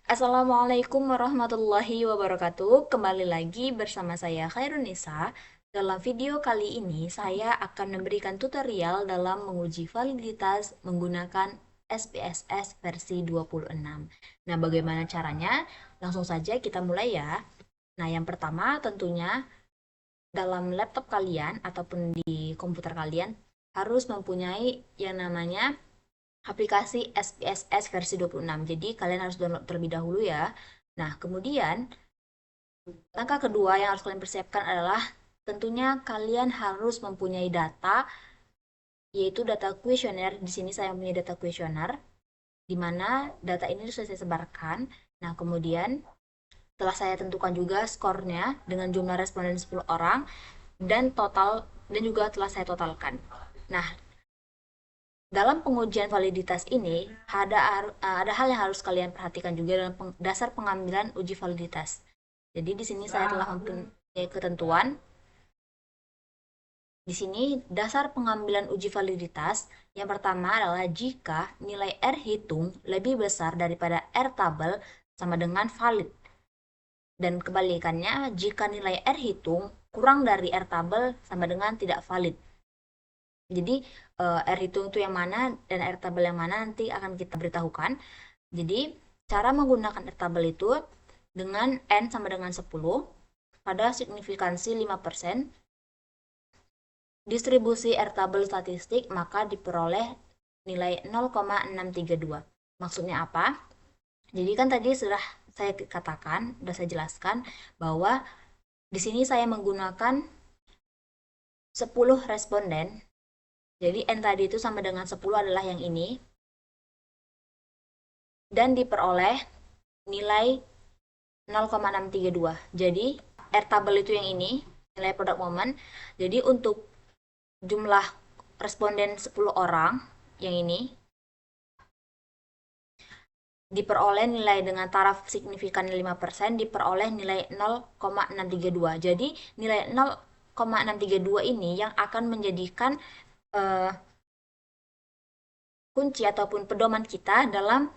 Assalamualaikum warahmatullahi wabarakatuh. Kembali lagi bersama saya Khairunisa. Dalam video kali ini saya akan memberikan tutorial dalam menguji validitas menggunakan SPSS versi 26. Nah, bagaimana caranya? Langsung saja kita mulai ya. Nah, yang pertama tentunya dalam laptop kalian ataupun di komputer kalian harus mempunyai yang namanya aplikasi SPSS versi 26. Jadi kalian harus download terlebih dahulu ya. Nah, kemudian langkah kedua yang harus kalian persiapkan adalah tentunya kalian harus mempunyai data, yaitu data kuesioner. Di sini saya mempunyai data kuesioner, di mana data ini sudah saya sebarkan. Nah, kemudian telah saya tentukan juga skornya dengan jumlah responden 10 orang dan total dan juga telah saya totalkan. Nah, dalam pengujian validitas ini ada hal yang harus kalian perhatikan juga dalam dasar pengambilan uji validitas. Jadi di sini saya telah mempunyai ketentuan. Di sini dasar pengambilan uji validitas yang pertama adalah jika nilai R hitung lebih besar daripada R tabel sama dengan valid. Dan kebalikannya jika nilai R hitung kurang dari R tabel sama dengan tidak valid. Jadi R hitung itu yang mana dan R tabel yang mana nanti akan kita beritahukan. Jadi cara menggunakan R tabel itu dengan N sama dengan 10 pada signifikansi 5%, distribusi R tabel statistik maka diperoleh nilai 0,632. Maksudnya apa? Jadi kan tadi sudah saya katakan, sudah saya jelaskan bahwa di sini saya menggunakan 10 responden. Jadi N tadi itu sama dengan 10 adalah yang ini. Dan diperoleh nilai 0,632. Jadi R tabel itu yang ini, nilai produk momen. Jadi untuk jumlah responden 10 orang yang ini diperoleh nilai dengan taraf signifikan 5%, diperoleh nilai 0,632. Jadi nilai 0,632 ini yang akan menjadikan kunci ataupun pedoman kita dalam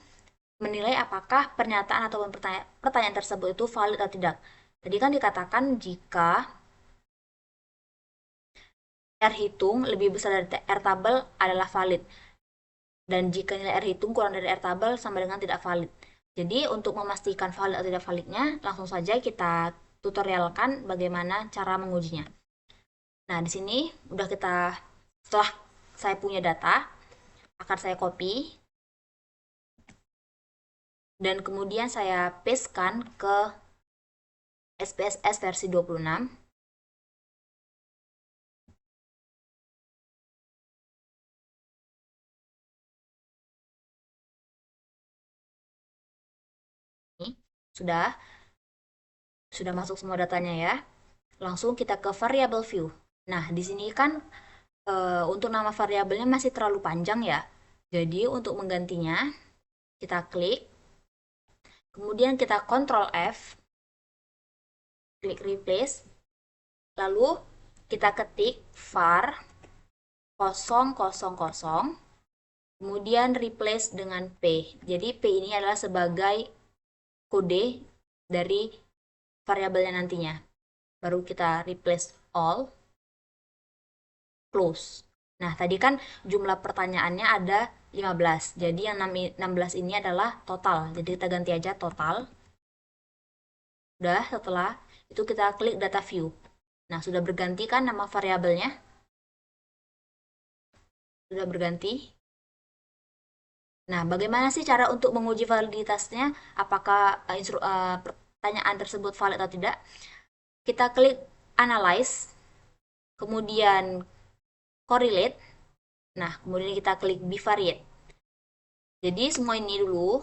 menilai apakah pernyataan ataupun pertanyaan tersebut itu valid atau tidak. Tadi kan dikatakan jika R hitung lebih besar dari R tabel adalah valid. Dan jika nilai R hitung kurang dari R tabel sama dengan tidak valid. Jadi untuk memastikan valid atau tidak validnya, langsung saja kita tutorialkan bagaimana cara mengujinya. Nah, di sini udah setelah saya punya data, akan saya copy dan kemudian saya pastekan ke SPSS versi 26. Ini sudah masuk semua datanya ya. Langsung kita ke variable view. Nah, di sini kan untuk nama variabelnya masih terlalu panjang ya. Jadi untuk menggantinya kita klik, kemudian kita Ctrl F, klik replace, lalu kita ketik var 000, kemudian replace dengan P. Jadi P ini adalah sebagai kode dari variabelnya nantinya. Baru kita replace all, close. Nah, tadi kan jumlah pertanyaannya ada 15. Jadi yang 16 ini adalah total. Jadi kita ganti aja total. Udah, setelah itu kita klik data view. Nah, sudah berganti kan nama variabelnya? Sudah berganti. Nah, bagaimana sih cara untuk menguji validitasnya? Apakah pertanyaan tersebut valid atau tidak? Kita klik analyze, kemudian correlate. Nah, kemudian kita klik bivariate. Jadi semua ini dulu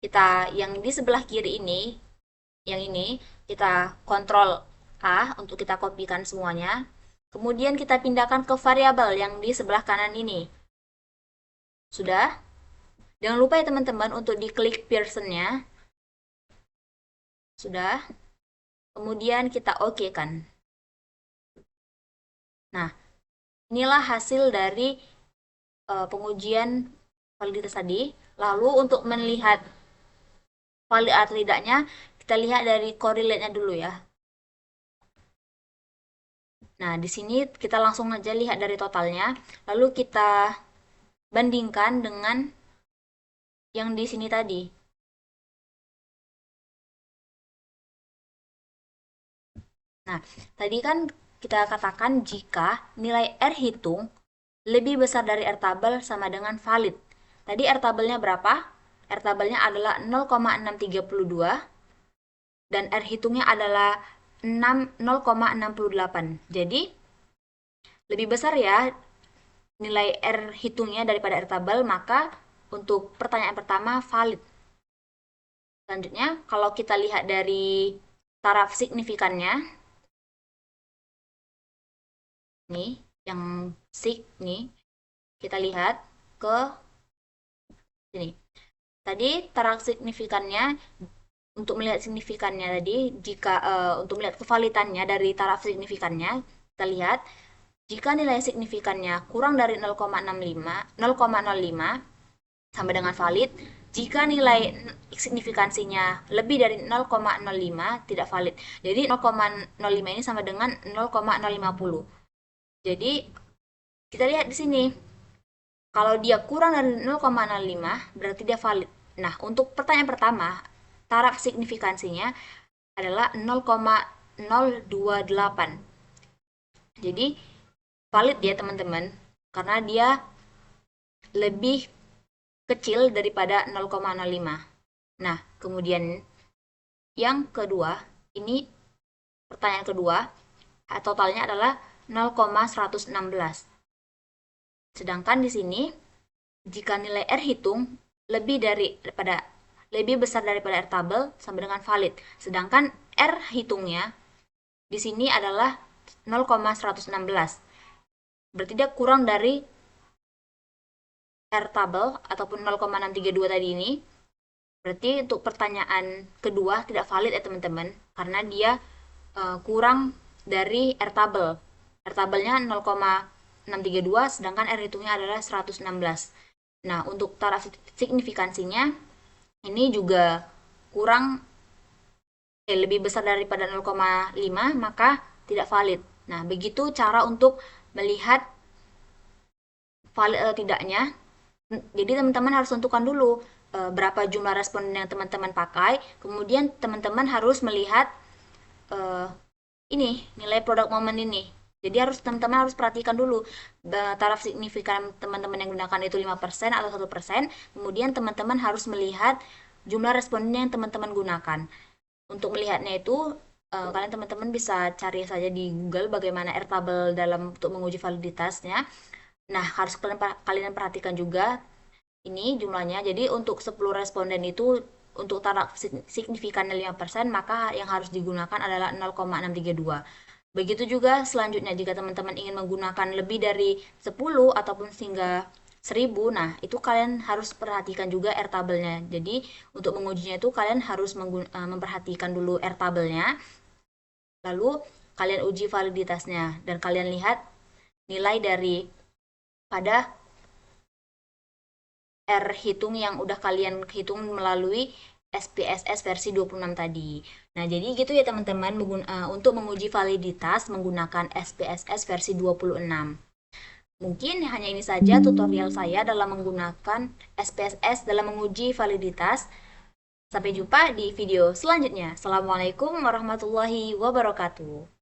kita yang di sebelah kiri ini, yang ini kita kontrol A untuk kita kopikan semuanya. Kemudian kita pindahkan ke variabel yang di sebelah kanan ini. Sudah? Jangan lupa ya teman-teman untuk diklik Pearson-nya. Sudah? Kemudian kita oke kan. Nah, inilah hasil dari pengujian validitas tadi. Lalu untuk melihat valid atau tidaknya kita lihat dari korelate-nya dulu ya. Nah, di sini kita langsung aja lihat dari totalnya, lalu kita bandingkan dengan yang di sini tadi. Nah, tadi kan kita katakan jika nilai R hitung lebih besar dari R tabel sama dengan valid. Tadi R tabelnya berapa? R tabelnya adalah 0,632 dan R hitungnya adalah 0,68. Jadi, lebih besar ya nilai R hitungnya daripada R tabel, maka untuk pertanyaan pertama valid. Selanjutnya, kalau kita lihat dari taraf signifikannya, nih, yang sig nih, kita lihat ke sini. Tadi taraf signifikannya, untuk melihat signifikannya tadi, jika untuk melihat kevalitannya dari taraf signifikannya, kita lihat jika nilai signifikannya kurang dari 0,05 sama dengan valid. Jika nilai signifikansinya lebih dari 0,05 tidak valid. Jadi 0,05 ini sama dengan 0,050. Jadi kita lihat di sini. Kalau dia kurang dari 0,05 berarti dia valid. Nah, untuk pertanyaan pertama, taraf signifikansinya adalah 0,028. Jadi valid ya teman-teman, karena dia lebih kecil daripada 0,05. Nah, kemudian yang kedua, ini pertanyaan kedua, totalnya adalah 0,116. Sedangkan di sini, jika nilai R hitung lebih besar daripada R tabel sama dengan valid. Sedangkan R hitungnya di sini adalah 0,116. Berarti dia kurang dari R tabel ataupun 0,632 tadi ini. Berarti untuk pertanyaan kedua tidak valid ya teman-teman, karena dia kurang dari R tabel. R tabelnya 0,632 sedangkan R hitungnya adalah 116. Nah, untuk taraf signifikansinya ini juga kurang lebih besar daripada 0,5 maka tidak valid. Nah, begitu cara untuk melihat valid atau tidaknya. Jadi teman-teman harus tentukan dulu berapa jumlah responden yang teman-teman pakai. Kemudian teman-teman harus melihat ini nilai produk momen ini. Jadi teman-teman harus perhatikan dulu taraf signifikan teman-teman yang gunakan itu 5% atau 1%. Kemudian teman-teman harus melihat jumlah responden yang teman-teman gunakan. Untuk melihatnya itu kalian teman-teman bisa cari saja di Google bagaimana R tabel dalam untuk menguji validitasnya. Nah, harus kalian perhatikan juga ini jumlahnya. Jadi untuk 10 responden itu untuk taraf signifikannya 5%, maka yang harus digunakan adalah 0,632. Begitu juga selanjutnya jika teman-teman ingin menggunakan lebih dari 10 ataupun hingga 1000, nah itu kalian harus perhatikan juga R tabelnya. Jadi untuk mengujinya itu kalian harus memperhatikan dulu R tabelnya, lalu kalian uji validitasnya dan kalian lihat nilai dari pada R hitung yang udah kalian hitung melalui SPSS versi 26 tadi. Nah, jadi gitu ya teman-teman untuk menguji validitas menggunakan SPSS versi 26. Mungkin hanya ini saja tutorial saya dalam menggunakan SPSS dalam menguji validitas. Sampai jumpa di video selanjutnya. Assalamualaikum warahmatullahi wabarakatuh.